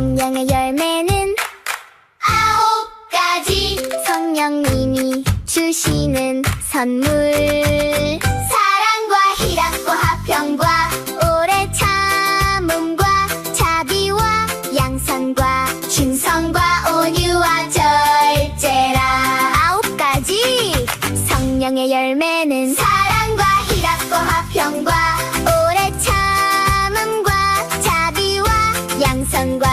성령의 열매는 9가지. 성령님이 주시는 선물, 사랑과 희락과 화평과 오래 참음과 자비와 양선과 충성과 온유와 절제라. 9가지. 성령의 열매는 사랑과 희락과 화평과 오래 참음과 자비와 양선과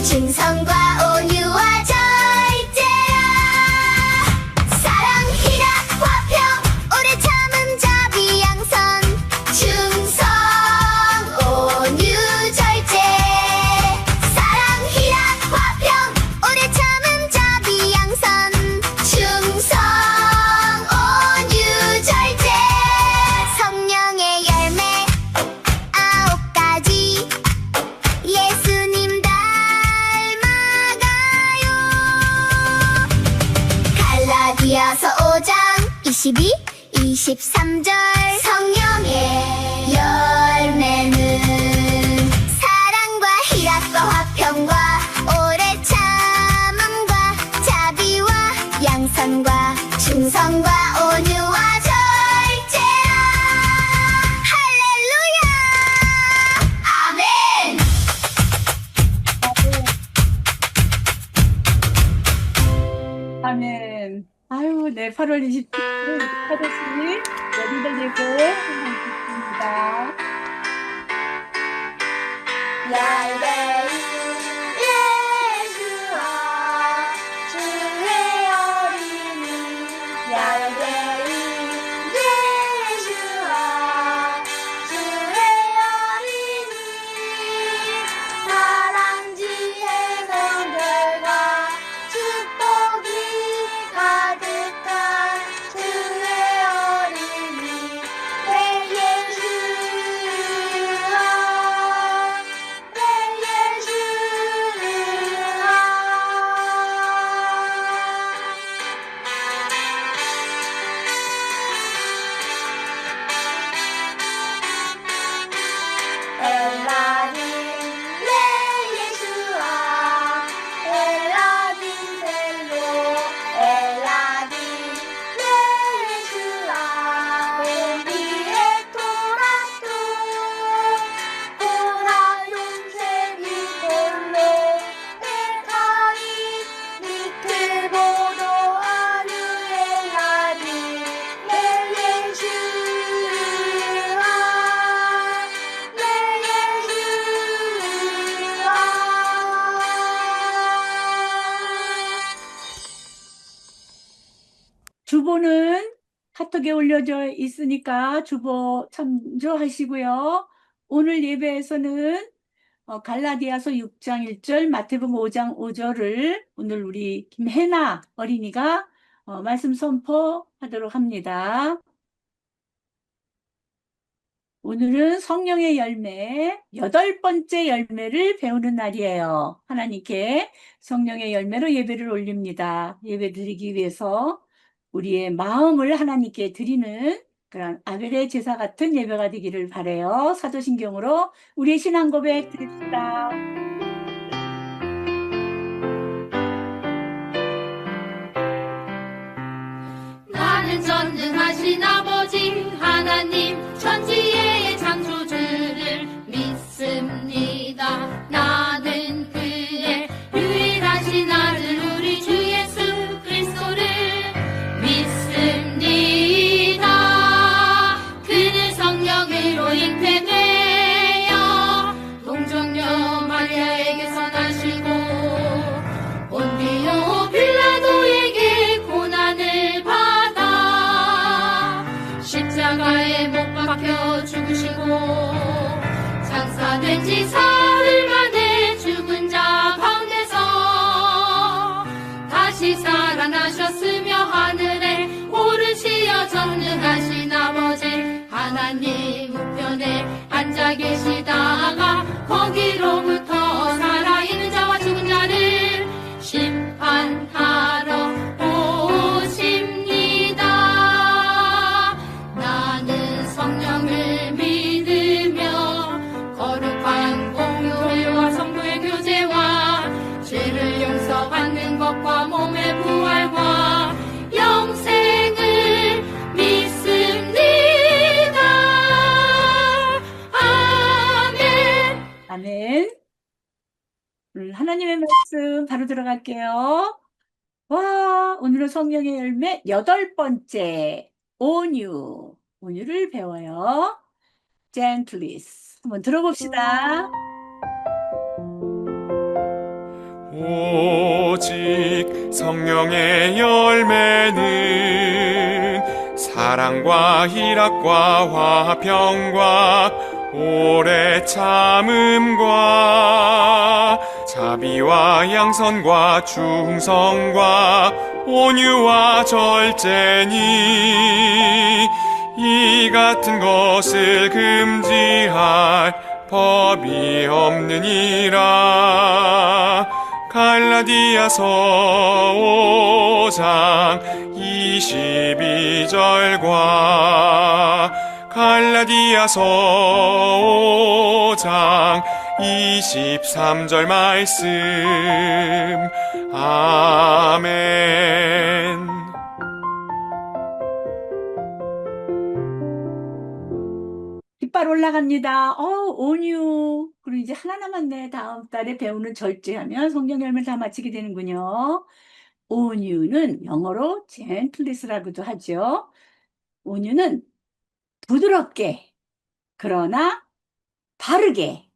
충성과 온유와 절제라. 사랑, 희락, 화평, 오래 참음, 자비, 양선, 충성, 온유, 절제. 사랑, 희락, 화평, 오래 참음, 자비, 양선, 충성, 온유, 절제. 성령의 열매 9가지. 예수님 닮아가요. 갈라디아서 5장 22, 23절. 성령의 열매는 사랑과 희락과 화평과 오래 참음과 자비와 양선과 충성과 온유와 절제라. 할렐루야. 아멘. 아멘. 아유, 네, 8월 27일 하도씨 여기도 되고 행복했습니다. 얄레이 예수아 주의 어린이, 얄레이 예수아 주의 어린이, 사랑 지혜 성결과 축복이 가득한 주의 어린이 내 예수아, 내 예수아. 엘라딘 내 예수아, 엘라딘 셀로, 엘라딘 내 예수아. 우리의 토라토 보라 용색이 볼로 에카이 니트보도 아누의 나비 내 예수아, 내 예수아. 주보는 카톡에 올려져 있으니까 주보 참조하시고요. 오늘 예배에서는 갈라디아서 6장 1절, 마태복음 5장 5절을 오늘 우리 김혜나 어린이가 말씀 선포하도록 합니다. 오늘은 성령의 열매, 8번째 열매를 배우는 날이에요. 하나님께 성령의 열매로 예배를 올립니다. 예배 드리기 위해서 우리의 마음을 하나님께 드리는 그런 아벨의 제사 같은 예배가 되기를 바라요. 사도신경으로 우리의 신앙 고백 드립시다. 나는 전능하신 아버지 하나님 천지의 창조주를 믿습니다. 나는 그의 유일하신 아들 우리 주 예수 그리스도를 믿습니다. 그는 성령으로 잉태되어 동정녀 마리아에게서 나시고 본디오 빌라도에게 고난을 받아 십자가에 못 박혀 죽으시고 장사된 지 사흘 만에 죽은 자 가운데서 다시 살아나셨으며 하늘에 오르시어 전능하신 아버지 하나님 우편에 앉아 계시다가 거기로부터 살아있는 자와 죽은 자를 심판하러 오십니다. 나는 성령을 믿으며 거룩한 공유와 성도의 교제와 오늘 하나님의 말씀 바로 들어갈게요. 와, 오늘은 성령의 열매 8번째, 온유. 온유를 배워요. gentleness. 한번 들어봅시다. 오직 성령의 열매는 사랑과 희락과 화평과 오래 참음과 자비와 양선과 충성과 온유와 절제니 이 같은 것을 금지할 법이 없느니라. 갈라디아서 5장 22절과 갈라디아서 5장 23절 말씀. 아멘. 깃발 올라갑니다. 온유. 그리고 이제 하나 남았네. 다음 달에 배우는 절제하면 성경 열매를 다 마치게 되는군요. 온유는 영어로 gentleness라고도 하죠. 온유는 부드럽게, 그러나 바르게.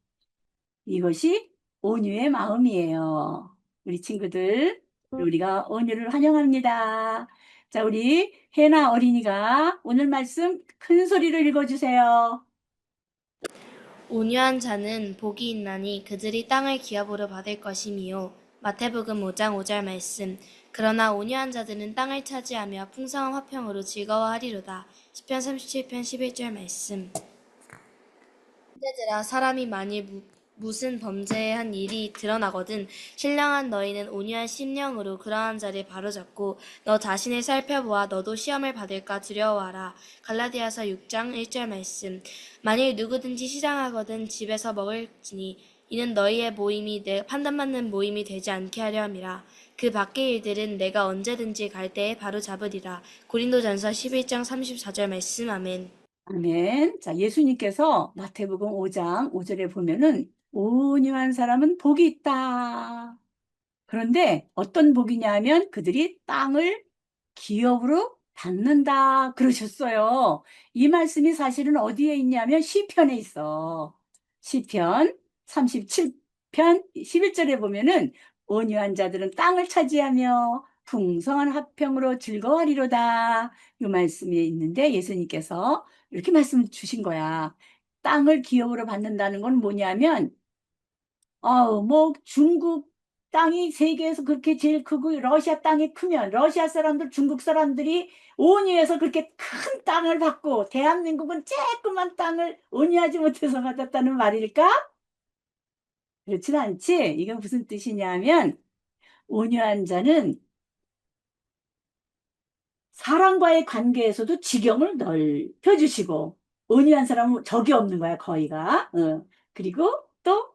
이것이 온유의 마음이에요. 우리 친구들, 우리가 온유를 환영합니다. 자, 우리 혜나 어린이가 오늘 말씀 큰 소리로 읽어주세요. 온유한 자는 복이 있나니 그들이 땅을 기업으로 받을 것이미요. 마태복음 5장 5절 말씀. 그러나 온유한 자들은 땅을 차지하며 풍성한 화평으로 즐거워하리로다. 시편 37편 11절 말씀. 형제들아, 사람이 만일 무슨 범죄한 일이 드러나거든 신령한 너희는 온유한 심령으로 그러한 자를 바로잡고 너 자신을 살펴보아 너도 시험을 받을까 두려워하라. 갈라디아서 6장 1절 말씀. 만일 누구든지 시장하거든 집에서 먹을지니 이는 너희의 모임이 내 판단받는 모임이 되지 않게 하려 함이라. 그 밖의 일들은 내가 언제든지 갈 때에 바로잡으리라. 고린도전서 11장 34절 말씀. 아멘. 아멘. 자, 예수님께서 마태복음 5장 5절에 보면은 온유한 사람은 복이 있다. 그런데 어떤 복이냐면 그들이 땅을 기업으로 받는다 그러셨어요. 이 말씀이 사실은 어디에 있냐면 시편에 있어. 시편 37편 11절에 보면은 온유한 자들은 땅을 차지하며 풍성한 화평으로 즐거워하리로다. 이 말씀이 있는데 예수님께서 이렇게 말씀 주신 거야. 땅을 기업으로 받는다는 건 뭐냐면 뭐 중국 땅이 세계에서 그렇게 제일 크고 러시아 땅이 크면 러시아 사람들, 중국 사람들이 온유해서 그렇게 큰 땅을 받고 대한민국은 조그만 땅을 온유하지 못해서 받았다는 말일까? 그렇진 않지. 이건 무슨 뜻이냐면 온유한 자는 사람과의 관계에서도 지경을 넓혀주시고 온유한 사람은 적이 없는 거야, 거의가. 그리고 또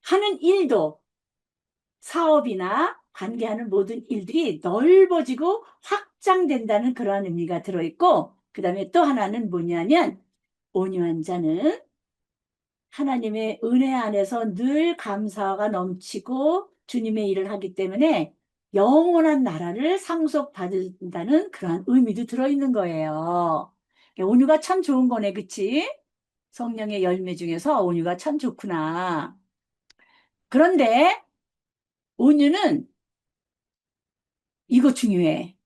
하는 일도 사업이나 관계하는 모든 일들이 넓어지고 확장된다는 그러한 의미가 들어있고 그 다음에 또 하나는 뭐냐면 온유한 자는 하나님의 은혜 안에서 늘 감사가 넘치고 주님의 일을 하기 때문에 영원한 나라를 상속받는다는 그러한 의미도 들어있는 거예요. 온유가 참 좋은 거네, 그치? 성령의 열매 중에서 온유가 참 좋구나. 그런데 온유는 이거 중요해.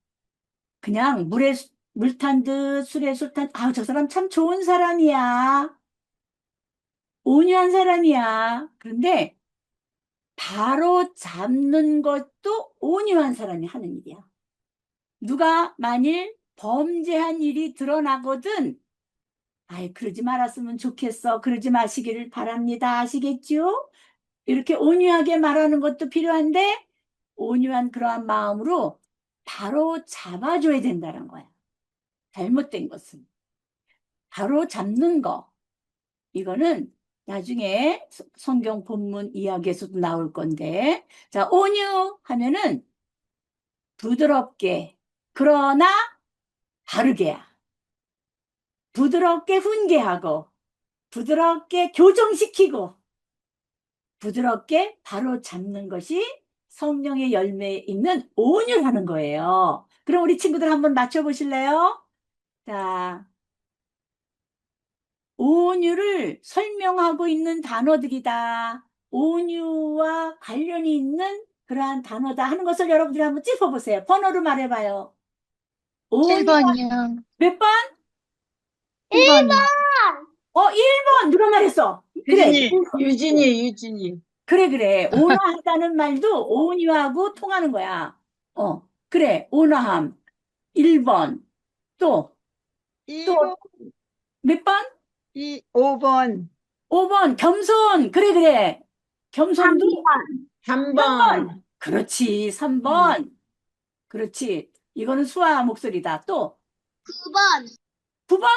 그냥 물 탄 듯 술에 술 탄, 저 사람 참 좋은 사람이야. 온유한 사람이야. 그런데 바로 잡는 것도 온유한 사람이 하는 일이야. 누가 만일 범죄한 일이 드러나거든, 그러지 말았으면 좋겠어. 그러지 마시기를 바랍니다. 아시겠죠? 이렇게 온유하게 말하는 것도 필요한데, 온유한 그러한 마음으로 바로 잡아줘야 된다는 거야. 잘못된 것은. 바로 잡는 거. 이거는 나중에 성경 본문 이야기에서도 나올 건데, 자, 온유 하면은 부드럽게, 그러나 바르게야. 부드럽게 훈계하고, 부드럽게 교정시키고, 부드럽게 바로 잡는 것이 성령의 열매에 있는 온유라는 거예요. 그럼 우리 친구들 한번 맞춰보실래요? 자, 온유를 설명하고 있는 단어들이다. 온유와 관련이 있는 그러한 단어다 하는 것을 여러분들이 한번 짚어보세요. 번호로 말해봐요. 온유 1번이요. 몇 번? 1번이요. 1번 누가 말했어? 그래, 유진이. 그래. 온화하다는 말도 온유하고 통하는 거야. 그래, 온화함. 1번. 또 2번, 몇 번? 5번, 5번. 겸손. 그래. 겸손도 3번, 그렇지. 3번. 그렇지. 이거는 수아 목소리다. 또 9번. 9번?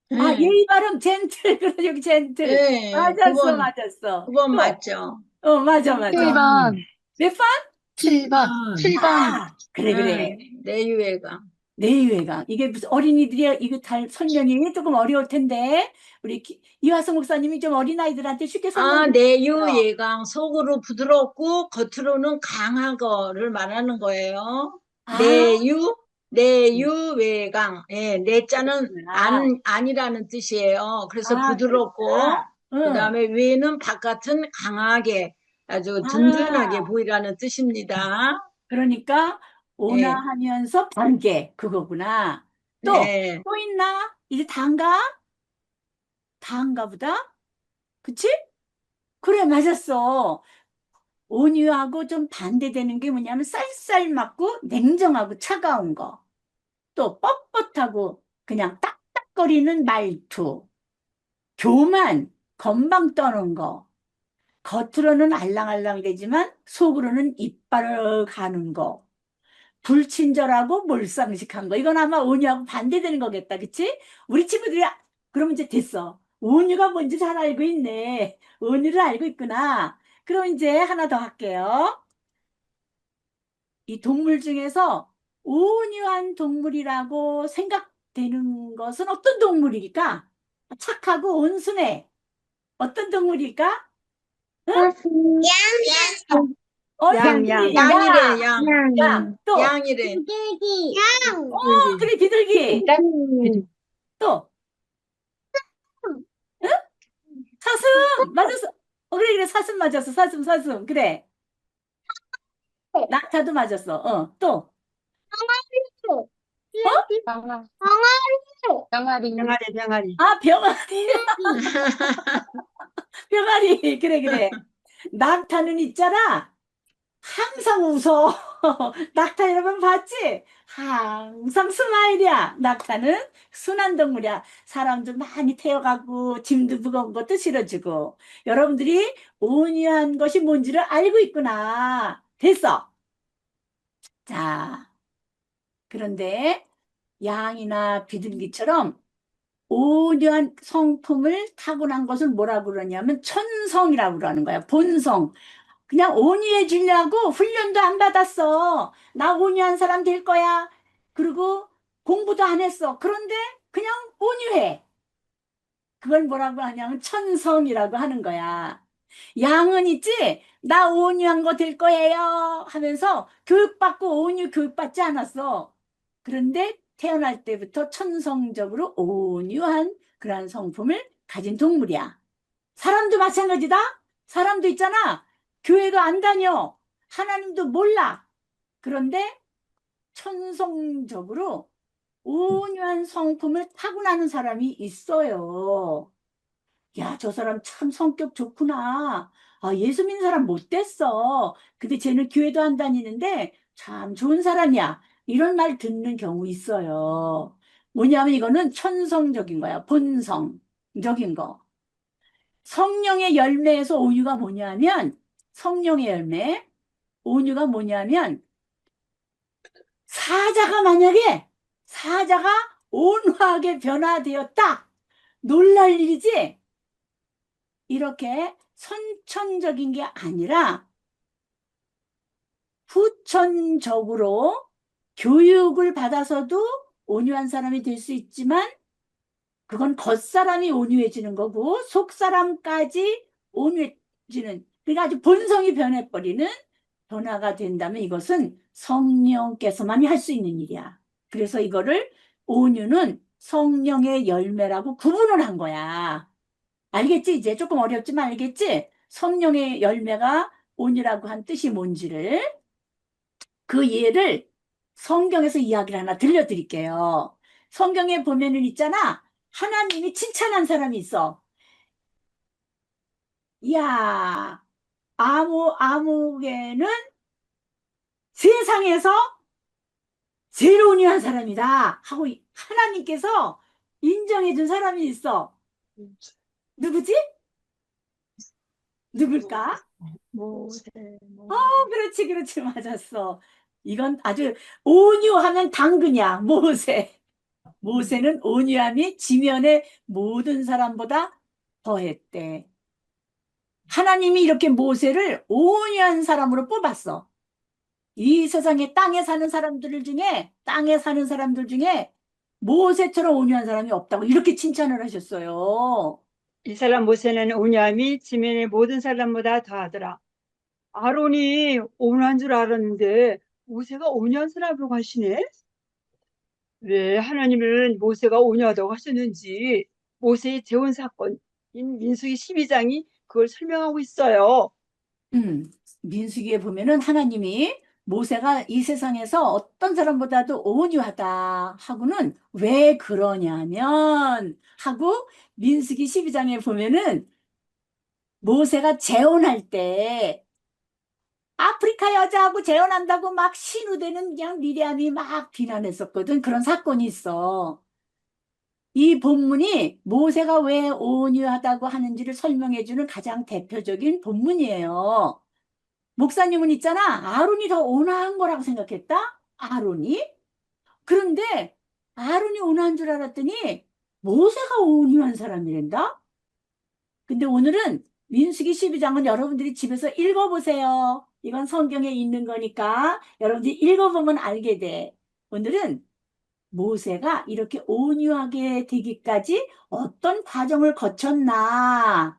아, 예의 발음 젠틀. 그래, 여기 젠틀. 네, 맞았어. 9번 또, 맞죠? 맞아. 7번. 몇 번? 7번. 7번. 아, 그래. 내유해가. 내유회강. 이게 무슨 어린이들이 이거 다 설명이 조금 어려울 텐데, 우리 이화성 목사님이 좀 어린아이들한테 쉽게 설명해 주세요. 내유예강. 속으로 부드럽고 겉으로는 강한 거를 말하는 거예요. 아, 내유외강. 예, 내자는 그렇구나. 아니라는 뜻이에요. 그래서 아, 부드럽고, 그렇구나. 응. 그 다음에 외는 바깥은 강하게, 아주 아. 든든하게 보이라는 뜻입니다. 그러니까 예, 온화하면서 반개 그거구나. 또 네. 있나? 이제 다인가? 다인가 보다. 그치? 그래, 맞았어. 온유하고 좀 반대되는 게 뭐냐면 쌀쌀 맞고 냉정하고 차가운 거. 또 뻣뻣하고 그냥 딱딱거리는 말투. 교만, 건방 떠는 거. 겉으로는 알랑알랑대지만 속으로는 이빨을 가는 거. 불친절하고 몰상식한 거. 이건 아마 온유하고 반대되는 거겠다. 그치? 우리 친구들이 그러면 이제 됐어. 온유가 뭔지 잘 알고 있네. 온유를 알고 있구나. 그럼 이제 하나 더 할게요. 이 동물 중에서 온유한 동물이라고 생각되는 것은 어떤 동물일까? 착하고 온순해. 어떤 동물일까? 양이래, 또. 양이래. 그래, 비둘기. 또. 응? 사슴. 맞았어. 그래, 사슴 맞았어. 사슴. 그래. 낙타도 맞았어. 또. 병아리. 아, 병아리. 병아리. 그래. 낙타는 있잖아. 항상 웃어. 낙타 여러분 봤지? 항상 스마일이야. 낙타는 순한 동물이야. 사람도 많이 태워가고 짐도 무거운 것도 실어주고. 여러분들이 온유한 것이 뭔지를 알고 있구나. 됐어. 자, 그런데 양이나 비둘기처럼 온유한 성품을 타고난 것을 뭐라고 그러냐면 천성이라고 그러는 거야. 본성. 그냥 온유해지려고 훈련도 안 받았어. 나 온유한 사람 될 거야. 그리고 공부도 안 했어. 그런데 그냥 온유해. 그걸 뭐라고 하냐면 천성이라고 하는 거야. 양은 있지? 나 온유한 거 될 거예요. 하면서 교육받고 온유 교육받지 않았어. 그런데 태어날 때부터 천성적으로 온유한 그러한 성품을 가진 동물이야. 사람도 마찬가지다. 사람도 있잖아. 교회도 안 다녀. 하나님도 몰라. 그런데 천성적으로 온유한 성품을 타고나는 사람이 있어요. 야, 저 사람 참 성격 좋구나. 아, 예수 믿는 사람 못 됐어. 근데 쟤는 교회도 안 다니는데 참 좋은 사람이야. 이런 말 듣는 경우 있어요. 뭐냐면 이거는 천성적인 거야. 본성적인 거. 성령의 열매에서 온유가 뭐냐면 성령의 열매, 온유가 뭐냐면 사자가 온화하게 변화되었다. 놀랄 일이지? 이렇게 선천적인 게 아니라 후천적으로 교육을 받아서도 온유한 사람이 될 수 있지만 그건 겉사람이 온유해지는 거고 속사람까지 온유해지는 그러니까 아주 본성이 변해버리는 변화가 된다면 이것은 성령께서만이 할 수 있는 일이야. 그래서 이거를 온유는 성령의 열매라고 구분을 한 거야. 알겠지? 이제 조금 어렵지만 알겠지? 성령의 열매가 온유라고 한 뜻이 뭔지를 그 예를 성경에서 이야기를 하나 들려드릴게요. 성경에 보면은 있잖아. 하나님이 칭찬한 사람이 있어. 야, 아무개는 세상에서 제일 온유한 사람이다 하고 하나님께서 인정해 준 사람이 있어. 누구지? 누굴까? 모세. 그렇지, 그렇지, 맞았어. 이건 아주 온유하면 당근이야, 모세. 모세는 온유함이 지면의 모든 사람보다 더했대. 하나님이 이렇게 모세를 온유한 사람으로 뽑았어. 이 세상에 땅에 사는 사람들 중에 모세처럼 온유한 사람이 없다고 이렇게 칭찬을 하셨어요. 이 사람 모세는 온유함이 지면의 모든 사람보다 더하더라. 아론이 온유한 줄 알았는데 모세가 온유한 사람으로 가시네? 왜 하나님은 모세가 온유하다고 하셨는지 모세의 재혼 사건인 민수기 12장이 그걸 설명하고 있어요. 민수기에 보면은 하나님이 모세가 이 세상에서 어떤 사람보다도 온유하다 하고는 왜 그러냐면 하고 민수기 12장에 보면은 모세가 재혼할 때 아프리카 여자하고 재혼한다고 막 신우되는 그냥 미리암이 막 비난했었거든. 그런 사건이 있어. 이 본문이 모세가 왜 온유하다고 하는지를 설명해주는 가장 대표적인 본문이에요. 목사님은 있잖아. 아론이 더 온화한 거라고 생각했다? 아론이? 그런데 아론이 온화한 줄 알았더니 모세가 온유한 사람이란다? 근데 오늘은 민수기 12장은 여러분들이 집에서 읽어보세요. 이건 성경에 있는 거니까 여러분들이 읽어보면 알게 돼. 오늘은 모세가 이렇게 온유하게 되기까지 어떤 과정을 거쳤나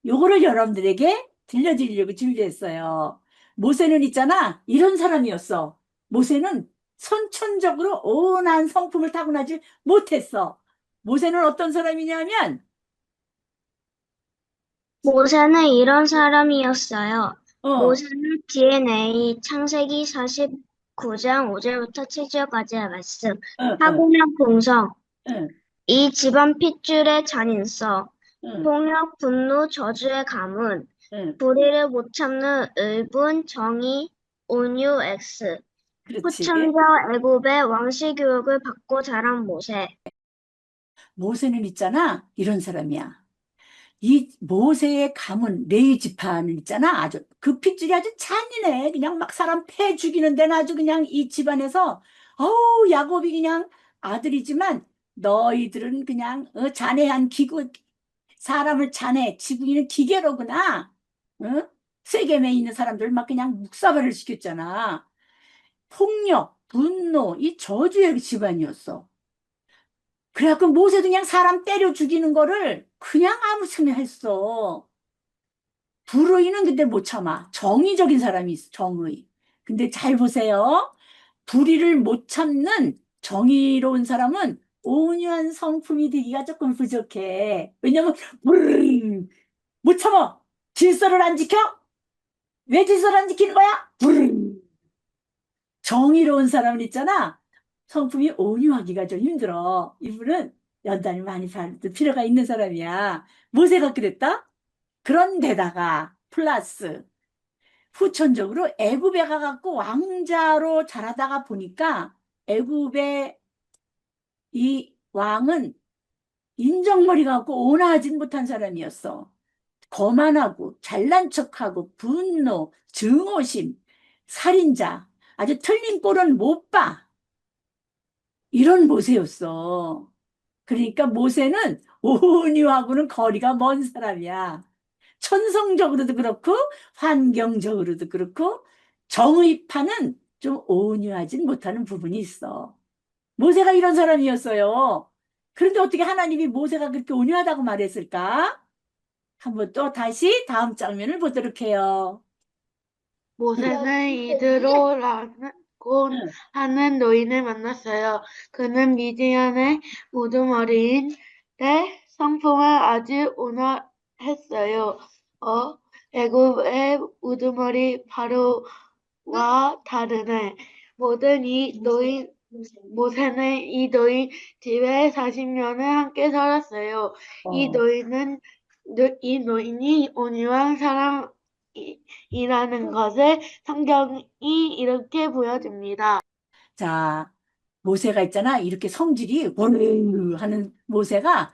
요거를 여러분들에게 들려드리려고 준비했어요. 모세는 있잖아 이런 사람이었어. 모세는 선천적으로 온화한 성품을 타고나지 못했어. 모세는 어떤 사람이냐면 모세는 이런 사람이었어요. 어, 모세는 DNA 창세기 49장 5절부터 7절까지의 말씀. 어, 타고난 본성, 응, 이 집안 핏줄의 잔인성, 응, 폭력, 분노, 저주의 가문, 응, 불의를 못 참는 의분, 정의, 온유, X. 그렇지. 후천자 애굽의 왕실 교육을 받고 자란 모세. 모세는 있잖아 이런 사람이야. 이 모세의 가문 레위 지파는 있잖아 아주 그 핏줄이 아주 잔인해. 그냥 막 사람 패 죽이는 데는 아주 그냥 이 집안에서 어우 야곱이 그냥 아들이지만 너희들은 그냥 잔해한 기구 사람을 잔해 지구인은 기계로구나. 어? 세겜에 있는 사람들 막 그냥 묵사발을 시켰잖아. 폭력, 분노, 이 저주의 집안이었어. 그래갖고 모세도 그냥 사람 때려 죽이는 거를 그냥 아무렇게나 했어. 불의는 근데 못 참아. 정의적인 사람이 있어, 정의. 근데 잘 보세요. 불의를 못 참는 정의로운 사람은 온유한 성품이 되기가 조금 부족해. 왜냐면 못 참아. 질서를 안 지켜? 왜 질서를 안 지키는 거야? 정의로운 사람은 있잖아. 성품이 온유하기가 좀 힘들어. 이분은 연단을 많이 받을 필요가 있는 사람이야. 모세가 그랬다? 그런데다가 플러스 후천적으로 애굽에 가갖고 왕자로 자라다가 보니까 애굽의 이 왕은 인정머리 갖고 온화하진 못한 사람이었어. 거만하고 잘난 척하고 분노, 증오심, 살인자, 아주 틀린 꼴은 못 봐. 이런 모세였어. 그러니까 모세는 온유하고는 거리가 먼 사람이야. 천성적으로도 그렇고 환경적으로도 그렇고 정의파는 좀 온유하진 못하는 부분이 있어. 모세가 이런 사람이었어요. 그런데 어떻게 하나님이 모세가 그렇게 온유하다고 말했을까? 한번 또 다시 다음 장면을 보도록 해요. 모세는 이드로라고 응. 하는 노인을 만났어요. 그는 미디안의 우두머리인데 성품은 아주 온화했어요. 애굽의 우두머리 바로와 다르네. 모세는 이 노인 집에 40년을 함께 살았어요. 이 어, 노인이 온유한 사람이라는 것을 성경이 이렇게 보여줍니다. 자, 모세가 있잖아. 이렇게 성질이 원르 하는 모세가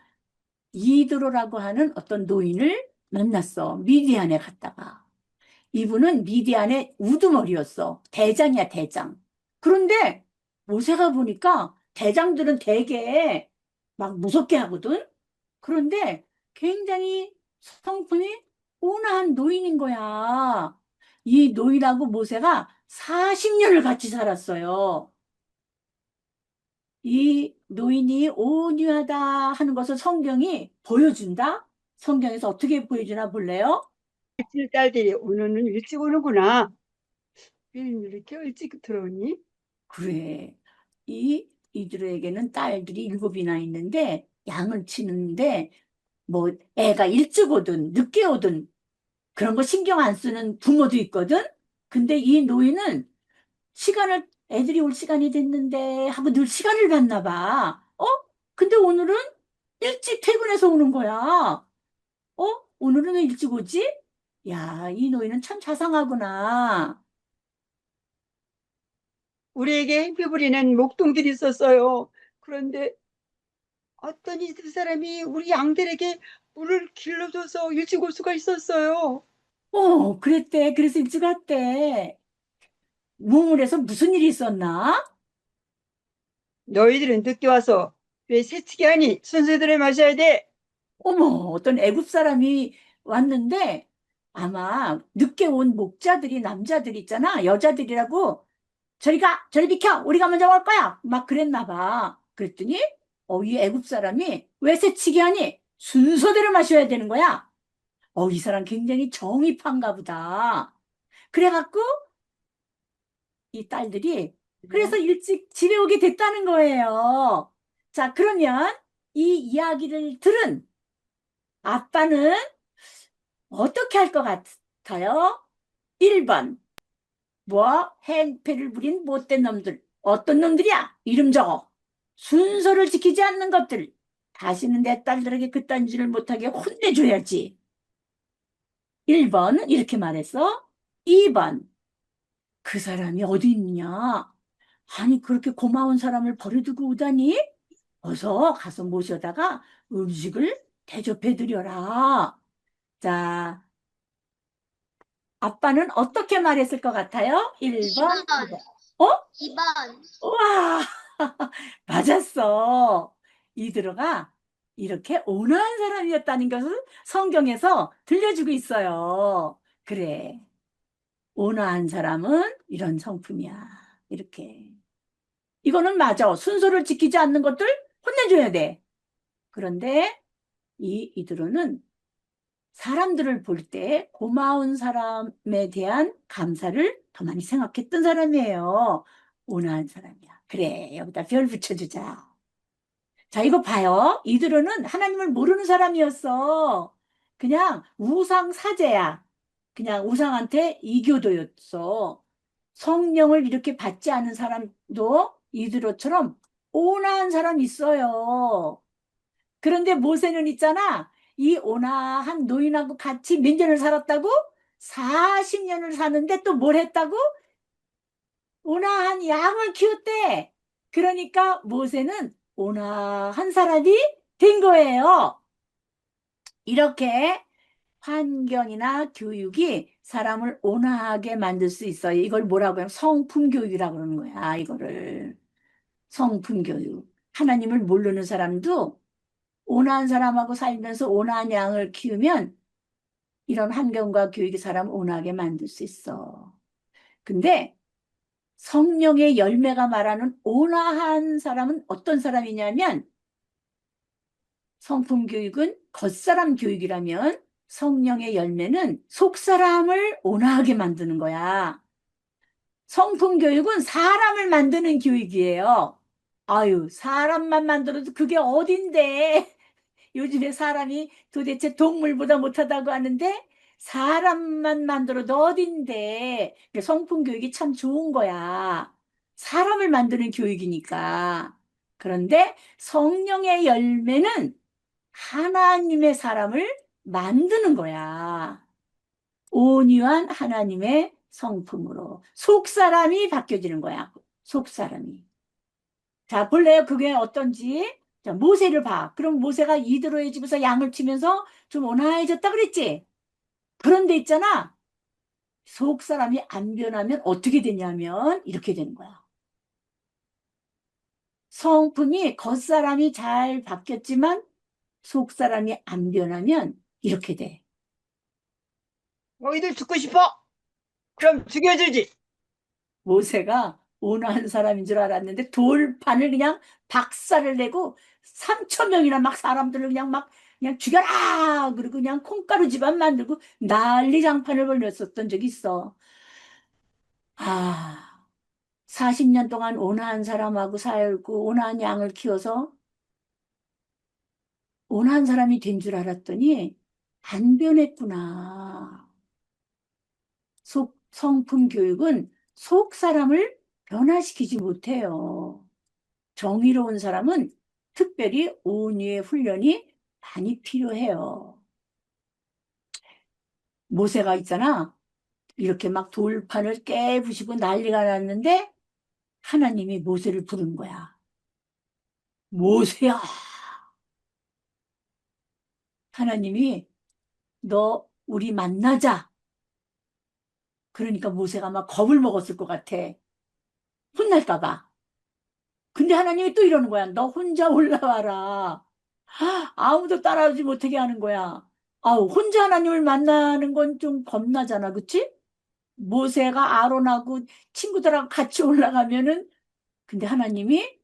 이드로라고 하는 어떤 노인을 만났어. 미디안에 갔다가. 이분은 미디안의 우두머리였어. 대장이야, 대장. 그런데 모세가 보니까 대장들은 되게 막 무섭게 하거든. 그런데 굉장히 성품이 온화한 노인인 거야. 이 노인하고 모세가 40년을 같이 살았어요. 이 노인이 온유하다 하는 것을 성경이 보여준다? 성경에서 어떻게 보여주나 볼래요? 일찍 딸들이 오늘은 일찍 오는구나. 왜 이렇게 일찍 들어오니? 그래. 이들에게는 딸들이 7이나 있는데 양을 치는데 뭐 애가 일찍 오든 늦게 오든 그런 거 신경 안 쓰는 부모도 있거든. 근데 이 노인은 애들이 올 시간이 됐는데 하고 늘 시간을 봤나 봐. 근데 오늘은 일찍 퇴근해서 오는 거야. 오늘은 왜 일찍 오지? 야, 이 노인은 참 자상하구나. 우리에게 행패 부리는 목동들이 있었어요. 그런데 어떤 이 두 사람이 우리 양들에게 물을 길러줘서 일찍 올 수가 있었어요. 그랬대. 그래서 일찍 왔대. 우물에서 무슨 일이 있었나? 너희들은 늦게 와서 왜 새치기 하니? 순서대로 마셔야 돼. 어머, 어떤 애굽 사람이 왔는데 아마 늦게 온 목자들이 남자들 있잖아. 여자들이라고 저리 가, 저리 비켜. 우리가 먼저 올 거야. 막 그랬나 봐. 그랬더니 이 애굽 사람이 왜 새치기 하니? 순서대로 마셔야 되는 거야. 이 사람 굉장히 정의파인가 보다. 그래갖고 이 딸들이 그래서 일찍 집에 오게 됐다는 거예요. 자, 그러면 이 이야기를 들은 아빠는 어떻게 할 것 같아요? 1번, 행패를 부린 못된 놈들. 어떤 놈들이야? 이름 적어. 순서를 지키지 않는 것들. 다시는 내 딸들에게 그딴 짓을 못하게 혼내줘야지. 1번, 이렇게 말했어. 2번, 그 사람이 어디 있느냐? 아니, 그렇게 고마운 사람을 버려두고 오다니? 어서 가서 모셔다가 음식을 대접해드려라. 자, 아빠는 어떻게 말했을 것 같아요? 1번, 2번. 어? 2번. 우와, 맞았어. 이드로가 이렇게 온화한 사람이었다는 것을 성경에서 들려주고 있어요. 그래, 온화한 사람은 이런 성품이야. 이렇게. 이거는 맞아. 순서를 지키지 않는 것들 혼내줘야 돼. 그런데 이드로는 사람들을 볼 때 고마운 사람에 대한 감사를 더 많이 생각했던 사람이에요. 온화한 사람이야. 그래, 여기다 별 붙여주자. 자, 이거 봐요. 이드로는 하나님을 모르는 사람이었어. 그냥 우상 사제야. 그냥 우상한테 이교도였어. 성령을 이렇게 받지 않은 사람도 이드로처럼 온화한 사람이 있어요. 그런데 모세는 있잖아. 이 온화한 노인하고 같이 몇 년을 살았다고? 40년을 사는데 또 뭘 했다고? 온화한 양을 키웠대. 그러니까 모세는 온화한 사람이 된 거예요. 이렇게 환경이나 교육이 사람을 온화하게 만들 수 있어요. 이걸 뭐라고 해요? 성품교육이라고 그러는 거야, 이거를. 성품교육. 하나님을 모르는 사람도 온화한 사람하고 살면서 온화한 양을 키우면 이런 환경과 교육이 사람을 온화하게 만들 수 있어. 근데 성령의 열매가 말하는 온화한 사람은 어떤 사람이냐면 성품 교육은 겉사람 교육이라면 성령의 열매는 속 사람을 온화하게 만드는 거야. 성품 교육은 사람을 만드는 교육이에요. 아유, 사람만 만들어도 그게 어딘데? 요즘에 사람이 도대체 동물보다 못하다고 하는데 사람만 만들어도 어딘데? 성품 교육이 참 좋은 거야. 사람을 만드는 교육이니까. 그런데 성령의 열매는 하나님의 사람을 만드는 거야. 온유한 하나님의 성품으로 속 사람이 바뀌어지는 거야. 속 사람이. 자, 볼래요? 그게 어떤지? 자, 모세를 봐. 그럼 모세가 이드로해지면서 양을 치면서 좀 온화해졌다 그랬지? 그런데 있잖아. 속 사람이 안 변하면 어떻게 되냐면 이렇게 되는 거야. 성품이 겉사람이 잘 바뀌었지만 속 사람이 안 변하면 이렇게 돼. 너희들 죽고 싶어? 그럼 죽여주지. 모세가 온화한 사람인 줄 알았는데 돌판을 그냥 박살을 내고 3천 명이나 막 사람들을 그냥 죽여라 그리고 그냥 콩가루 집안 만들고 난리 장판을 벌였었던 적이 있어. 아, 40년 동안 온화한 사람하고 살고 온화한 양을 키워서 온화한 사람이 된 줄 알았더니 안 변했구나. 성품 교육은 속 사람을 변화시키지 못해요. 정의로운 사람은 특별히 온유의 훈련이 많이 필요해요. 모세가 있잖아. 이렇게 막 돌판을 깨부시고 난리가 났는데 하나님이 모세를 부른 거야. 모세야. 하나님이 너 우리 만나자. 그러니까 모세가 막 겁을 먹었을 것 같아. 혼날까 봐. 근데 하나님이 또 이러는 거야. 너 혼자 올라와라. 아무도 따라오지 못하게 하는 거야. 아우, 혼자 하나님을 만나는 건 좀 겁나잖아. 그치? 모세가 아론하고 친구들하고 같이 올라가면은 근데 하나님이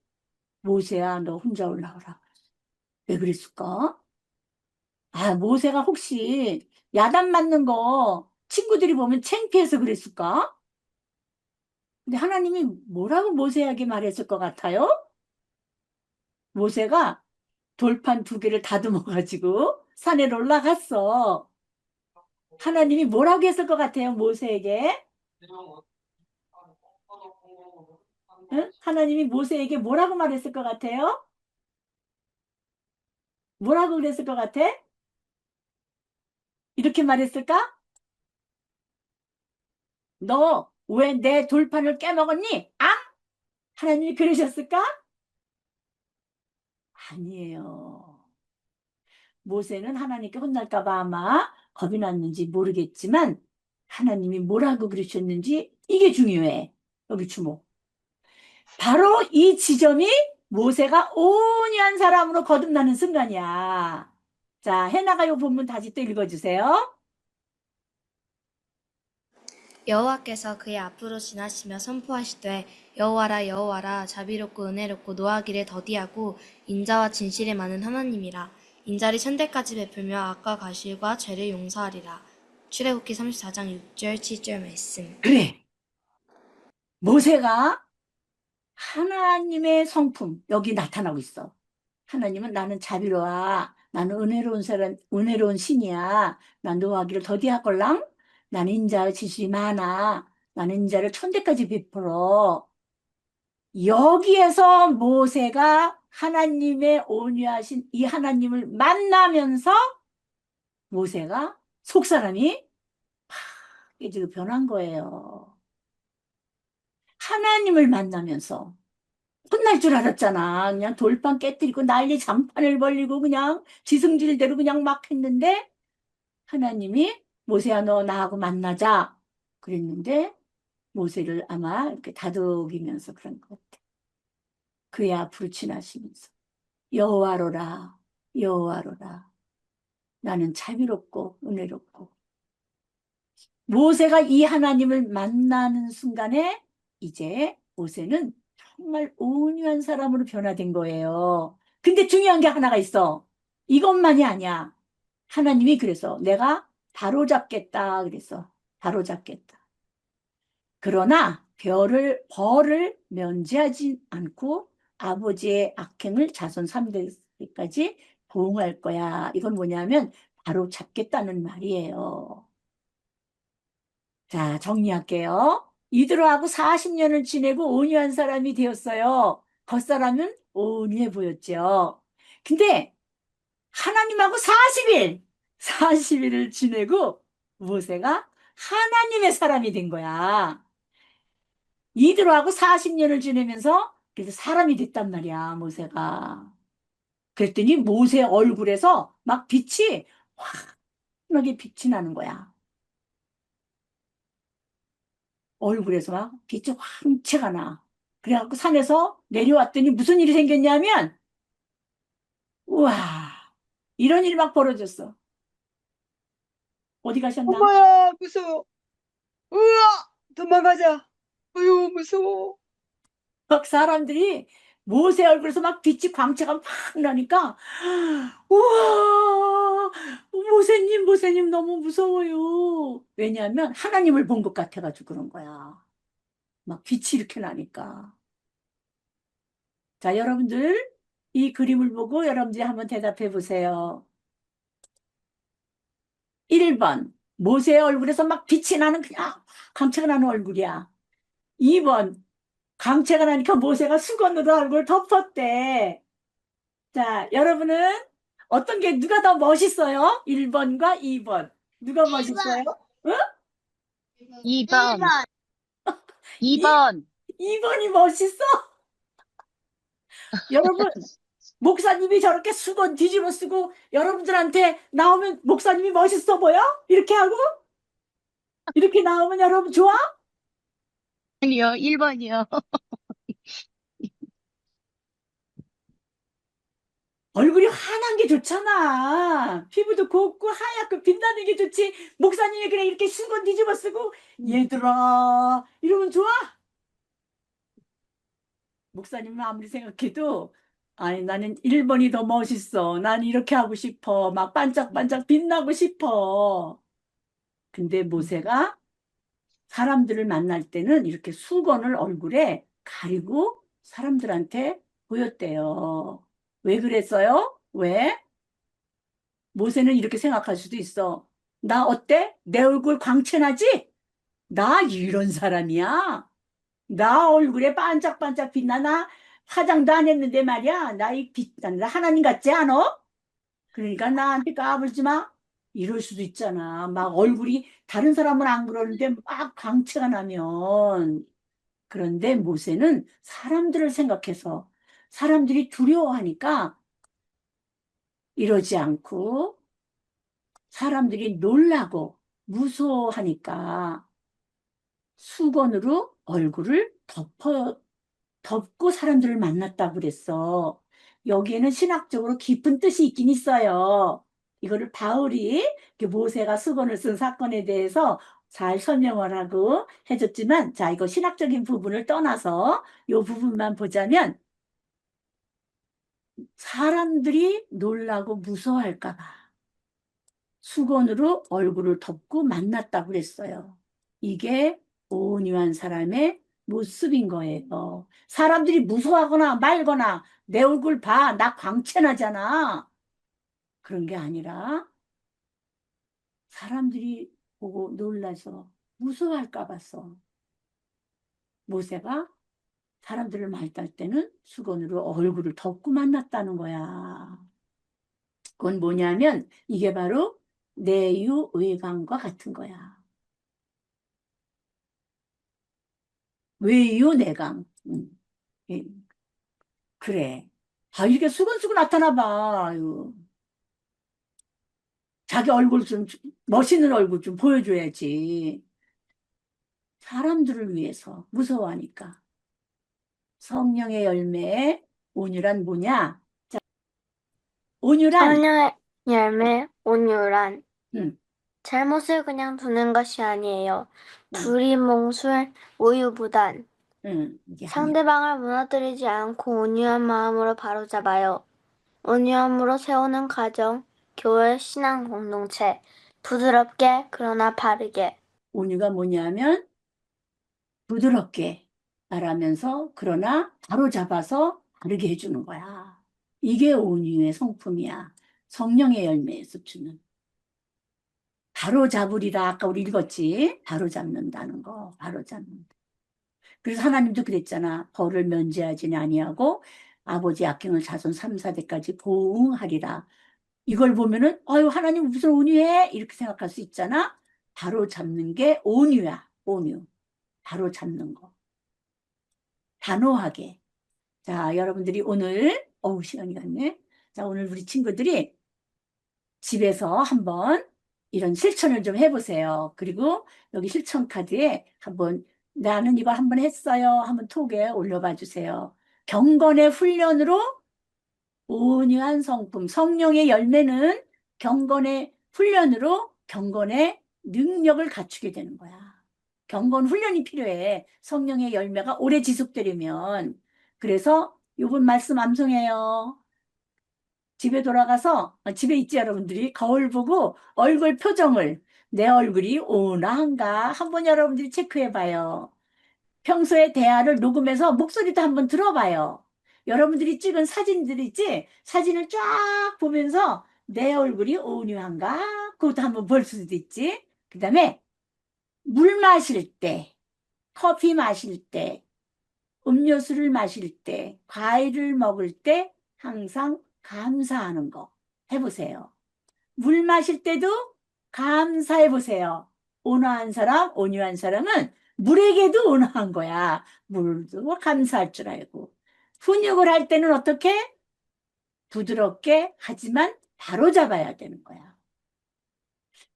모세야 너 혼자 올라오라. 왜 그랬을까? 아, 모세가 혹시 야단 맞는 거 친구들이 보면 창피해서 그랬을까? 근데 하나님이 뭐라고 모세에게 말했을 것 같아요? 모세가 돌판 2개를 다듬어 가지고 산에 올라갔어. 하나님이 뭐라고 했을 것 같아요, 모세에게? 응? 하나님이 모세에게 뭐라고 말했을 것 같아요? 뭐라고 그랬을 것 같아? 이렇게 말했을까? 너 왜 내 돌판을 깨먹었니? 아? 하나님이 그러셨을까? 아니에요. 모세는 하나님께 혼날까 봐 아마 겁이 났는지 모르겠지만 하나님이 뭐라고 그러셨는지 이게 중요해. 여기 주목. 바로 이 지점이 모세가 온유한 사람으로 거듭나는 순간이야. 자, 해나가요 본문 다시 또 읽어주세요. 여호와께서 그의 앞으로 지나시며 선포하시되 여호와라 여호와라 자비롭고 은혜롭고 노하기를 더디하고 인자와 진실이 많은 하나님이라 인자를 천대까지 베풀며 악과 과실과 죄를 용서하리라. 출애굽기 34장 6절 7절 말씀. 그래. 모세가 하나님의 성품 여기 나타나고 있어. 하나님은 나는 자비로워. 나는 은혜로운 사람, 은혜로운 신이야. 난 노하기를 더디하걸랑. 나는 인자의 지식이 많아. 나는 인자를 천대까지 베풀어. 여기에서 모세가 하나님의 온유하신 이 하나님을 만나면서 모세가 속사람이 깨지고 변한 거예요. 하나님을 만나면서 혼날 줄 알았잖아. 그냥 돌판 깨뜨리고 난리 장판을 벌리고 그냥 지승질대로 그냥 막 했는데 하나님이 모세야 너 나하고 만나자 그랬는데 모세를 아마 이렇게 다독이면서 그런 것 같아. 그의 앞으로 지나시면서 여호와로라 여호와로라 나는 자비롭고 은혜롭고 모세가 이 하나님을 만나는 순간에 이제 모세는 정말 온유한 사람으로 변화된 거예요. 근데 중요한 게 하나가 있어. 이것만이 아니야. 하나님이 그래서 내가 바로잡겠다 그래서 바로잡겠다. 그러나 벌을 면제하지 않고 아버지의 악행을 자손 3대까지 보응할 거야. 이건 뭐냐면 바로잡겠다는 말이에요. 자, 정리할게요. 이드로하고 40년을 지내고 온유한 사람이 되었어요. 겉사람은 온유해 보였죠. 근데 하나님하고 40일을 지내고 모세가 하나님의 사람이 된 거야. 이드로하고 40년을 지내면서 그래서 사람이 됐단 말이야, 모세가. 그랬더니 모세 얼굴에서 막 빛이 환하게 빛이 나는 거야. 얼굴에서 막 빛이 황채가 나. 그래갖고 산에서 내려왔더니 무슨 일이 생겼냐면, 우와, 이런 일이 막 벌어졌어. 어디 가셨나? 엄마야, 무서워. 우와, 도망가자. 어휴, 무서워. 막 사람들이 모세 얼굴에서 막 빛이 광채가 막 나니까, 우와, 모세님 너무 무서워요. 왜냐하면 하나님을 본 것 같아가지고 그런 거야. 막 빛이 이렇게 나니까. 자, 여러분들, 이 그림을 보고 여러분들이 한번 대답해 보세요. 1번, 모세의 얼굴에서 막 빛이 나는 그냥 광채가 나는 얼굴이야. 2번, 광채가 나니까 모세가 수건으로 얼굴을 덮었대. 자, 여러분은 어떤 게 누가 더 멋있어요? 1번과 2번. 누가 멋있어요? 응? 2번. 2번. 2번이 멋있어? 여러분, 목사님이 저렇게 수건 뒤집어 쓰고 여러분들한테 나오면 목사님이 멋있어 보여? 이렇게 하고? 이렇게 나오면 여러분 좋아? 아니요, 1번이요. 얼굴이 환한 게 좋잖아. 피부도 곱고 하얗고 빛나는 게 좋지. 목사님이 그냥 이렇게 수건 뒤집어 쓰고 얘들아 이러면 좋아? 목사님은 아무리 생각해도 아니 나는 1번이 더 멋있어. 난 이렇게 하고 싶어. 막 반짝반짝 빛나고 싶어. 근데 모세가 사람들을 만날 때는 이렇게 수건을 얼굴에 가리고 사람들한테 보였대요. 왜 그랬어요? 왜? 모세는 이렇게 생각할 수도 있어. 나 어때? 내 얼굴 광채나지? 나 이런 사람이야. 나 얼굴에 반짝반짝 빛나. 나 화장도 안 했는데 말이야. 나이 빛, 나 하나님 같지 않아? 그러니까 나한테 까불지 마. 이럴 수도 있잖아. 막 얼굴이 다른 사람은 안 그러는데 막 광채가 나면. 그런데 모세는 사람들을 생각해서 사람들이 두려워하니까 이러지 않고 사람들이 놀라고 무서워하니까 수건으로 얼굴을 덮고 사람들을 만났다고 그랬어. 여기에는 신학적으로 깊은 뜻이 있긴 있어요. 이거를 바울이 모세가 수건을 쓴 사건에 대해서 잘 설명을 하고 해줬지만, 자, 이거 신학적인 부분을 떠나서 이 부분만 보자면, 사람들이 놀라고 무서워할까 봐 수건으로 얼굴을 덮고 만났다고 그랬어요. 이게 온유한 사람의 모습인 거예요. 사람들이 무서워하거나 말거나 내 얼굴 봐, 나 광채나잖아. 그런 게 아니라 사람들이 보고 놀라서 무서워할까 봐서 모세가 사람들을 만날 때는 수건으로 얼굴을 덮고 만났다는 거야. 그건 뭐냐면 이게 바로 내유외강과 같은 거야. 외유내강. 예, 그래. 아, 이렇게 수건쓰고 나타나 봐. 아유. 자기 얼굴 좀, 멋있는 얼굴 좀 보여줘야지. 사람들을 위해서 무서워하니까. 성령의 열매, 온유란 뭐냐? 자, 온유란, 성령의 열매, 온유란. 응, 잘못을 그냥 두는 것이 아니에요. 응, 두리뭉술, 우유부단. 응, 이게 아니야. 상대방을 무너뜨리지 않고 온유한 마음으로 바로잡아요. 온유함으로 세우는 가정, 교회 신앙 공동체. 부드럽게 그러나 바르게. 온유가 뭐냐면 부드럽게 말하면서 그러나 바로 잡아서 바르게 해주는 거야. 이게 온유의 성품이야. 성령의 열매에서 주는. 바로 잡으리라. 아까 우리 읽었지? 바로 잡는다는 거. 바로 잡는다. 그래서 하나님도 그랬잖아. 벌을 면제하지 아니하고 아버지 악행을 자손 3, 4대까지 보응하리라. 이걸 보면은 아유 하나님 무슨 온유해? 이렇게 생각할 수 있잖아. 바로 잡는 게 온유야. 온유. 바로 잡는 거. 단호하게. 자, 여러분들이 오늘 시간이 갔네. 자, 오늘 우리 친구들이 집에서 한번 이런 실천을 좀 해보세요. 그리고 여기 실천 카드에 한번 나는 이거 한번 했어요. 한번 톡에 올려봐 주세요. 경건의 훈련으로 온유한 성품, 성령의 열매는 경건의 훈련으로 경건의 능력을 갖추게 되는 거야. 경건 훈련이 필요해. 성령의 열매가 오래 지속되려면. 그래서 요번 말씀 암송해요. 집에 돌아가서 집에 있지 여러분들이 거울 보고 얼굴 표정을 내 얼굴이 온화한가 한번 여러분들이 체크해 봐요. 평소에 대화를 녹음해서 목소리도 한번 들어봐요. 여러분들이 찍은 사진들 있지? 사진을 쫙 보면서 내 얼굴이 온유한가? 그것도 한번 볼 수도 있지? 그 다음에 물 마실 때, 커피 마실 때, 음료수를 마실 때, 과일을 먹을 때 항상 감사하는 거 해보세요. 물 마실 때도 감사해 보세요. 온화한 사람, 온유한 사람은 물에게도 온화한 거야. 물도 감사할 줄 알고. 훈육을 할 때는 어떻게? 부드럽게 하지만 바로 잡아야 되는 거야.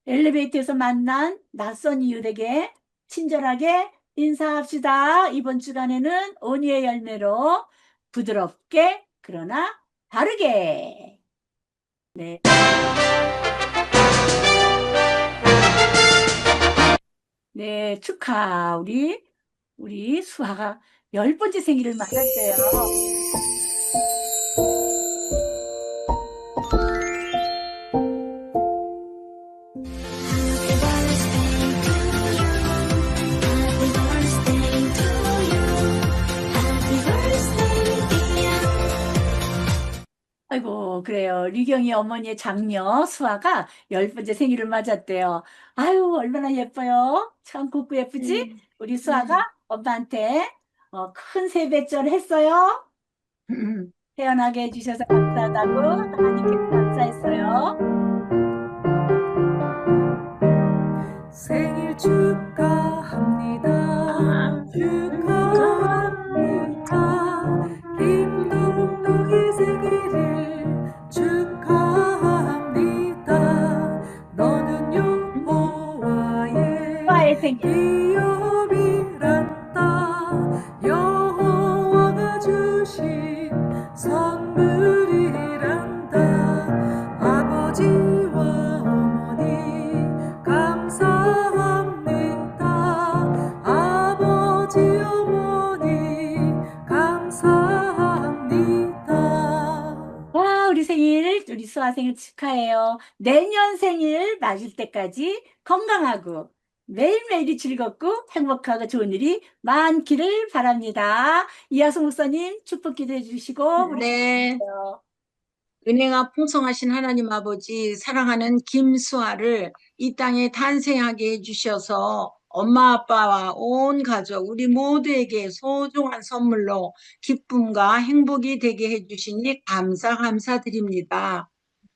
엘리베이터에서 만난 낯선 이웃에게 친절하게 인사합시다. 이번 주간에는 온유의 열매로 부드럽게 그러나 바르게. 네. 네, 축하. 우리 수아가 10번째 생일을 맞았어요. 아이고, 그래요. 리경이 어머니의 장녀 수아가 10번째 생일을 맞았대요. 아유, 얼마나 예뻐요. 참 곱고 예쁘지? 우리 수아가 엄마한테 큰 세뱃절 했어요. 태어나게 해주셔서 감사하다고 하나님께 감사했어요. 생일 축하합니다. 축하합니다. 김동동의 생일을 축하합니다. 너는 여호와의 수아의 생일. 기업이란다. 여호와가 주신 선물이란다. 아버지와 어머니 감사합니다. 아버지 어머니 감사합니다. 와, 우리 수아 생일 축하해요. 내년 생일 맞을 때까지 건강하고 매일매일이 즐겁고 행복하고 좋은 일이 많기를 바랍니다. 이하송 목사님 축복 기도해 주시고 우리 네. 친구요. 은혜가 풍성하신 하나님 아버지, 사랑하는 김수아를 이 땅에 탄생하게 해주셔서 엄마 아빠와 온 가족 우리 모두에게 소중한 선물로 기쁨과 행복이 되게 해주시니 감사드립니다.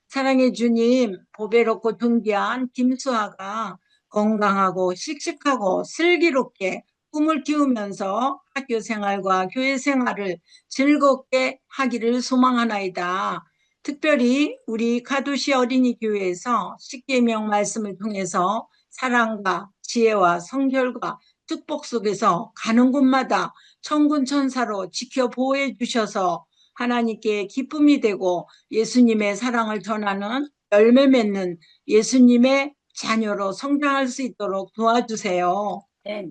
사랑해 주님, 보배롭고 존귀한 김수아가 건강하고 씩씩하고 슬기롭게 꿈을 키우면서 학교 생활과 교회 생활을 즐겁게 하기를 소망하나이다. 특별히 우리 가두시 어린이 교회에서 십계명 말씀을 통해서 사랑과 지혜와 성결과 축복 속에서 가는 곳마다 천군 천사로 지켜 보호해 주셔서 하나님께 기쁨이 되고 예수님의 사랑을 전하는 열매 맺는 예수님의 자녀로 성장할 수 있도록 도와주세요. 네.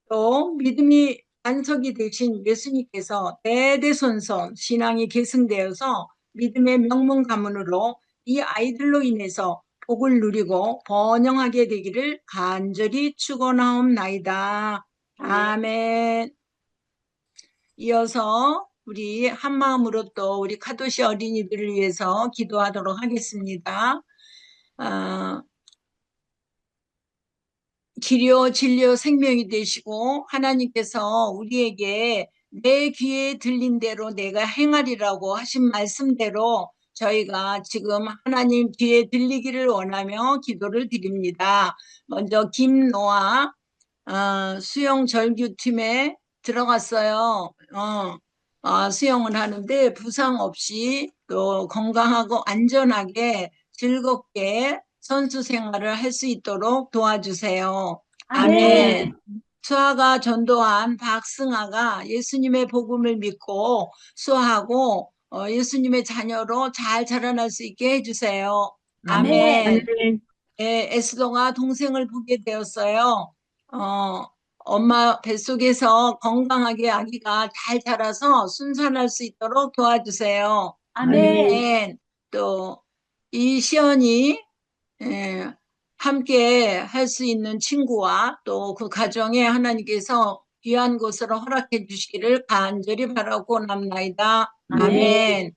또 믿음이 반석이 되신 예수님께서 대대손손 신앙이 계승되어서 믿음의 명문 가문으로 이 아이들로 인해서 복을 누리고 번영하게 되기를 간절히 축원하옵나이다. 아멘. 이어서 우리 한 마음으로 또 우리 카도시 어린이들을 위해서 기도하도록 하겠습니다. 길이요 진리요 생명이 되시고 하나님께서 우리에게 내 귀에 들린 대로 내가 행하리라고 하신 말씀대로 저희가 지금 하나님 귀에 들리기를 원하며 기도를 드립니다. 먼저 김노아 수영 절규팀에 들어갔어요. 수영을 하는데 부상 없이 또 건강하고 안전하게 즐겁게 선수 생활을 할 수 있도록 도와주세요. 아멘. 수아가 전도한 박승아가 예수님의 복음을 믿고 수아하고 예수님의 자녀로 잘 자라날 수 있게 해주세요. 아멘. 에스더가 동생을 보게 되었어요. 엄마 뱃속에서 건강하게 아기가 잘 자라서 순산할 수 있도록 도와주세요. 아멘. 또 이시연이 함께 할 수 있는 친구와 또 그 가정에 하나님께서 귀한 곳으로 허락해 주시기를 간절히 바라고 남나이다. 아멘.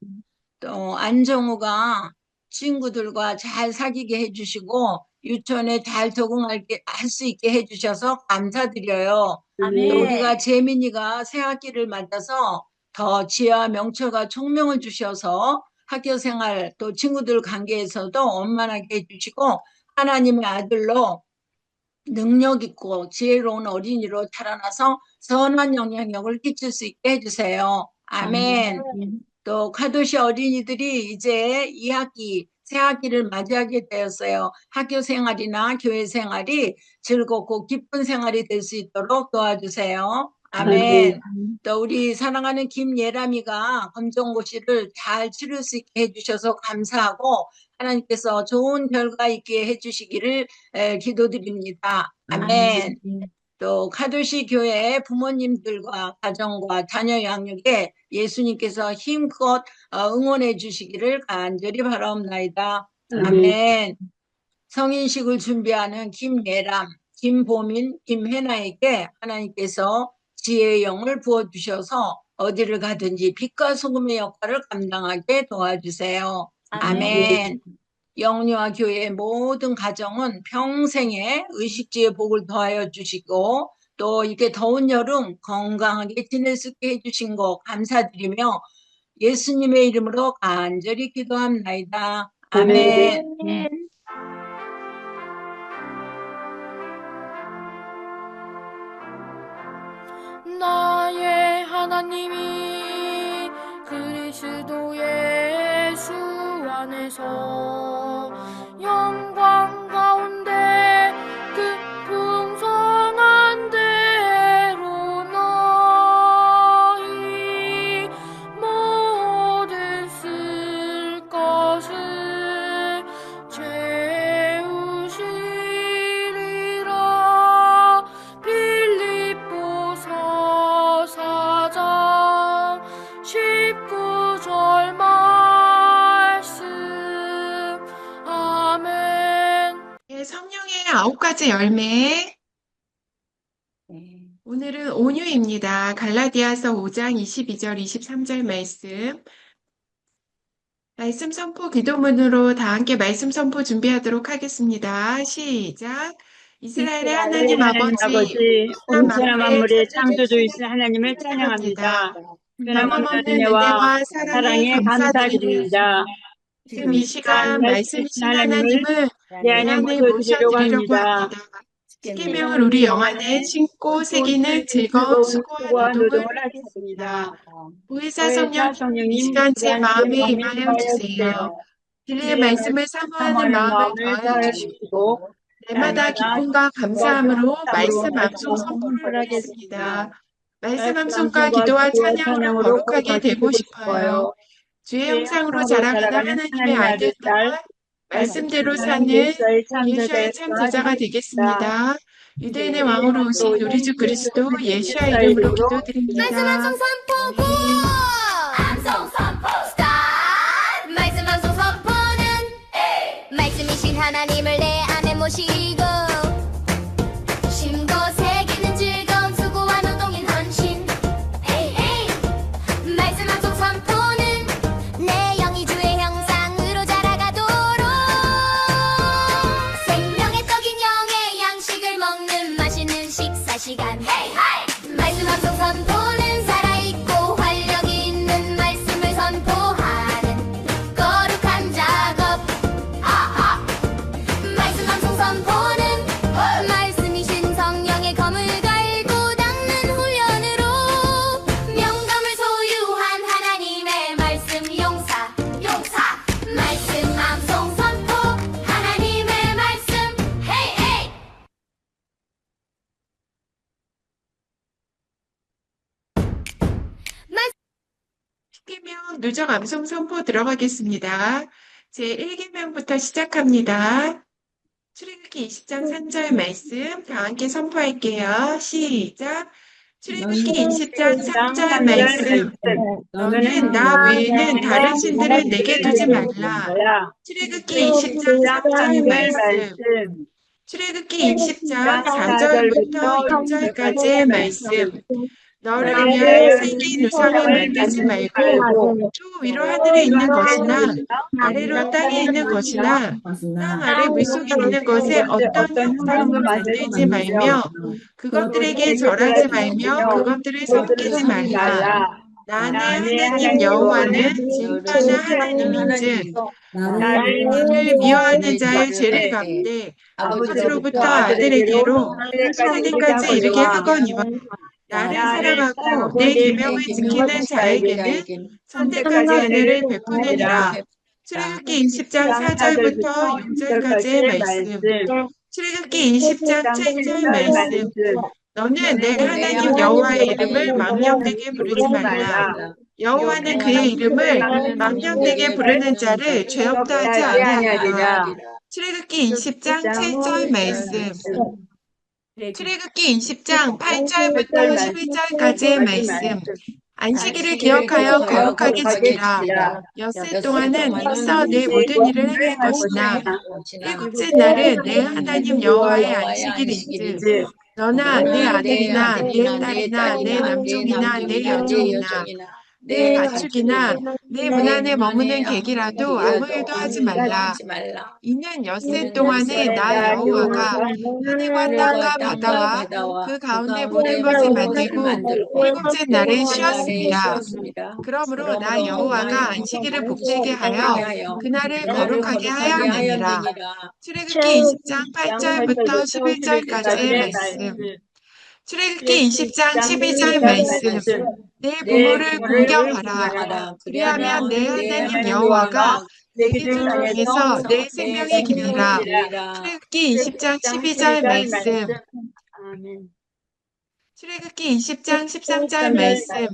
또 안정우가 친구들과 잘 사귀게 해주시고 유치원에 잘 적응할 수 있게 해주셔서 감사드려요. 또 우리가 재민이가 새 학기를 맞아서 더 지혜와 명철과 총명을 주셔서 학교 생활 또 친구들 관계에서도 원만하게 해주시고 하나님의 아들로 능력 있고 지혜로운 어린이로 자라나서 선한 영향력을 끼칠 수 있게 해주세요. 아멘. 또 카도시 어린이들이 이제 2학기, 새 학기를 맞이하게 되었어요. 학교 생활이나 교회 생활이 즐겁고 기쁜 생활이 될 수 있도록 도와주세요. 아멘. 또 우리 사랑하는 김예람이가 검정고시를 잘 치를 수 있게 해주셔서 감사하고 하나님께서 좋은 결과 있게 해주시기를 기도드립니다. 아멘. 또 카도시 교회 부모님들과 가정과 자녀 양육에 예수님께서 힘껏 응원해 주시기를 간절히 바라옵나이다. 아멘. 성인식을 준비하는 김예람, 김보민, 김혜나에게 하나님께서 지혜의 영을 부어주셔서 어디를 가든지 빛과 소금의 역할을 감당하게 도와주세요. 아멘. 영리와 교회의 모든 가정은 평생에 의식주의 복을 더하여 주시고 또 이렇게 더운 여름 건강하게 지낼 수 있게 해주신 거 감사드리며 예수님의 이름으로 간절히 기도합나이다. 아멘. 나의 하나님이 그리스도 예수 안에서 영광 가운데 그 풍성한 대로 너희 모든 쓸 것을 채우시리라. 빌립보서 4장 19절 말씀. 아멘. 성령의 9가지 열매. 오늘은 온유입니다. 갈라디아서 5장 22절 23절 말씀 선포 기도문으로 다 함께 말씀 선포 준비하도록 하겠습니다. 시작. 이스라엘의 하나님 아버지, 온전한 만물의 창조주이신 하나님을 찬양합니다. 변함없는 은혜와 사랑에 감사드립니다. 지금 이 시간 말씀이신 하나님을 내 안에 모셔드리려고 합니다. 합니다. 십계명을 우리 영 안에 신고 새기는 즐거운 수고와 노동을 하겠습니다. 보혜사 성령님, 이 시간 제 마음에 임하여 주세요. 진리의 말씀을 사모하는 마음을 더하여 주시고 날마다 기쁨과 감사함으로 말씀 암송 선포를 하겠습니다. 말씀 암송과 기도와 찬양으로 거룩하게 되고 싶어요. 주의 형상으로 자라가는 하나님의 아들 딸, 말씀대로 사는 예수의 참 제자가 되겠습니다. 유대인의 왕으로 오신 우리 주 그리스도 예수의 이름으로 기도드립니다. 말씀 암송 선포 고! 암송 선포 스타트! 말씀 암송 선포는 하나님을 내 안에 모시고 심고 새기는 즐거운 수고와 노동인 헌신 에이 에이 말씀 암송 선포는 내 영이 주의 형상으로 자라가도록 생명의 떡인 영의 양식을 먹는 맛있는 식사 시간 말씀 암송 선포는 살아있고 활력 있는 말씀을 선포하는 거룩한 작업 말씀 암송 선포는 말씀이신 성령의 검을 갈고 닦는 훈련으로 명감을 소유한 하나님의 말씀 용사 말씀 암송 선포 하나님의 말씀 헤이 헤이 십계명 누적 암송 선포 들어가겠습니다. 제 1계명부터 시작합니다. 출애굽기 20장 3절 말씀 다 함께 선포할게요. 시작. 출애굽기 20장 3절 말씀 너는 나 외에는 다른 신들을 내게 두지 말라. 출애굽기 20장 3절 말씀 출애굽기 20장 4절부터 6절까지의 말씀 너를 위하여 생긴 우상을 만들지 말고 주 위로 하늘에 있는 것이나 아래로 땅에 있는 것이나 땅 아래 물속에 있는 것에 어떤 형상을 만들지 말며 그것들에게 절하지 말며 그것들을 섬기지 말라. 나는 하나님 여호와는 진짜나 하나님인즉 나를 미워하는 자의 죄를 갚되 아버지로부터 아들에게로 세대까지 이르게 하거니와 나를 사랑하고 내 계명을 지키는 자에게는 선대까지 은혜를 베푸느니라. 출애굽기 20장 4절부터 6절까지의 말씀 출애굽기 20장 7절 말씀 너는 내 하나님 여호와의 이름을 망령되게 부르지 말라. 여호와는 그의 이름을 망령되게 부르는 자를 죄 없다 하지 아니하리라. 출애굽기 20장 7절 말씀 출애굽기 20장 8절부터 11절까지의 말씀 안식일을 기억하여 거룩하게 지키라. 엿새 동안은 힘써 내 모든 일을 행할 것이나 일곱째 날은 내 하나님 여호와의 안식일인즉 너나 내 아들이나 내 딸이나 내 남종이나 내 여종이나 내 가축이나 내 문 안에 머무는 객이라도 아무 일도 하지 말라. 이는 엿새 동안에 나 여호와가 하늘과 땅과 바다와 그 가운데 모든 것을 만들고 일곱째 날에 쉬었습니다. 그러므로 나 여호와가 안식일을 복되게 하여 그날을 거룩하게 하였느니라. 출애굽기 20장 8절부터 11절까지의 말씀 출애굽기 20장 12절 말씀 내 부모를 공경하라. 그리하면 내 하나님 여호와가 내게 준 중에서 내 생명이 기니라. 출애굽기 20장 12절 말씀 출애굽기 20장 13절 말씀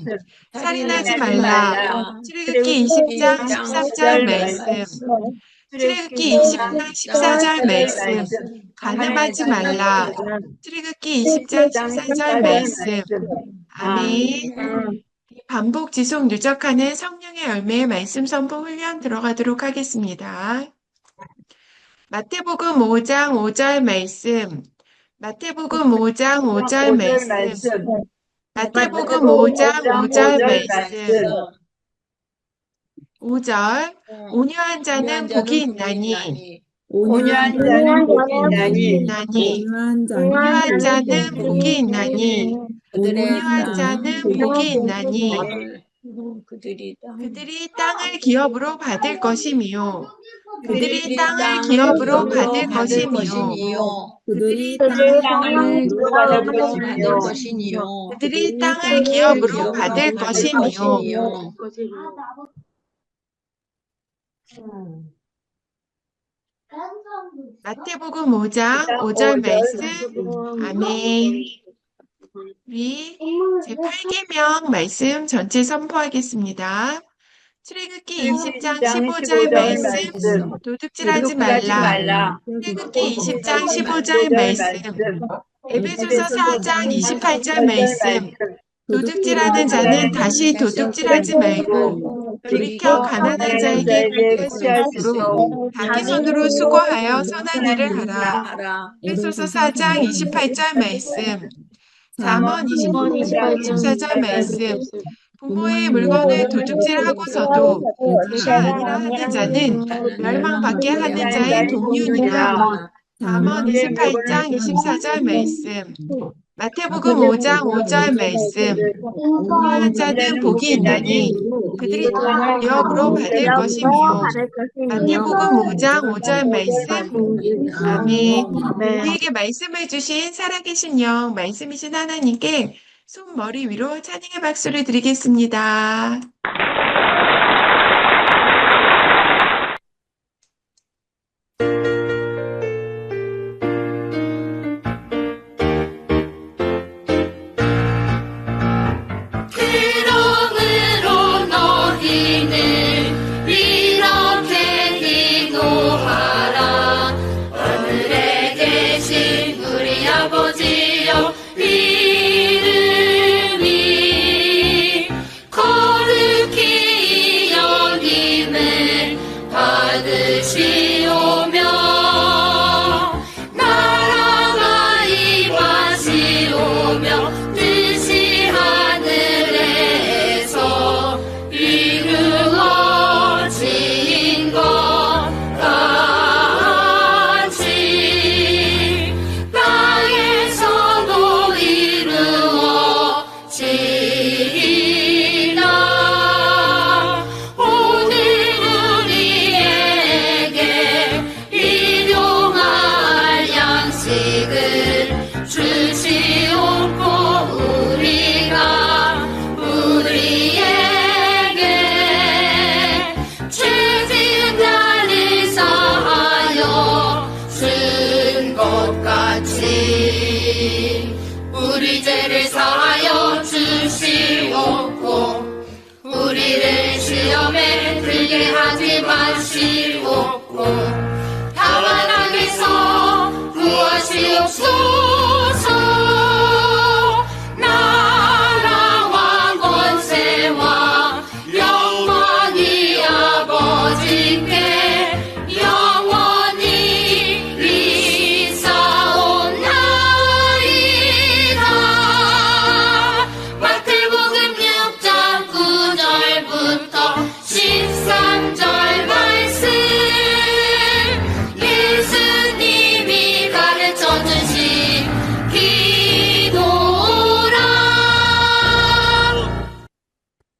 살인하지 말라. 출애굽기 20장 13절 말씀 출애굽기 20장 14절 말씀 간음하지 말라. 출애굽기 20장 14절 말씀 아멘. 반복 지속 누적하는 성령의 열매의 말씀 선포 훈련 들어가도록 하겠습니다. 마태복음 5장 5절 말씀 마태복음 5장 5절 말씀 마태복음 5장 5절 말씀 5절 온유한 자는 복이 있나니 온유한 자는 복이 있나니 온유한 자는 복이 있나니 온유한 자는 복이 있나니 그들이 땅을 기업으로 받을 것이미요 그들이 땅을 기업으로 받을 것이미요 그들이 땅을 받을 것이니요 그들이 땅을 기업으로 받을 것이미요 마태복음 5장 5절 말씀 아멘. 우리 제8계명 말씀 전체 선포하겠습니다. 출애굽기 20장 15절 말씀 도둑질하지 말라. 출애굽기 20장 15절 말씀 에베소서 4장 28절 말씀 도둑질하는 자는 다시 도둑질하지 말고 돌이켜 가난한 자에게 구할 수 있도록 자기 손으로 수고하여 선한 일을 하라. 에베소서 4장 28절 말씀, 잠언 25장 24절 말씀, 부모의 물건을 도둑질하고서도 죄가 아니라 하는 자는 멸망받게 하는 자의 동류니라. 잠언 28장 24절 말씀, 마태복음 5장 5절 말씀, 온유한 자는 복이 있나니 그들이 기업으로 받을 것이며. 마태복음 5장 5절 말씀. 아멘. 우리에게 말씀을 주신 살아계신 영, 말씀이신 하나님께 손머리 위로 찬양의 박수를 드리겠습니다. 그러므로 너희는 이렇게 기도하라. 하늘에 계신 우리 아버지여, 이름이 거룩히 여김을 받으시오며 나라가 임하시오며 뜻이 하늘에서 이루어진 것 같이 땅에서도 이루어지리라. 오늘 우리에게 일용할 양식을 주시옵고 우리가 우리에게 죄진 자를 사하여 준 것 같이 우리 죄를 사하여 주시옵고 우리를 시험에 들게 하지 마시옵고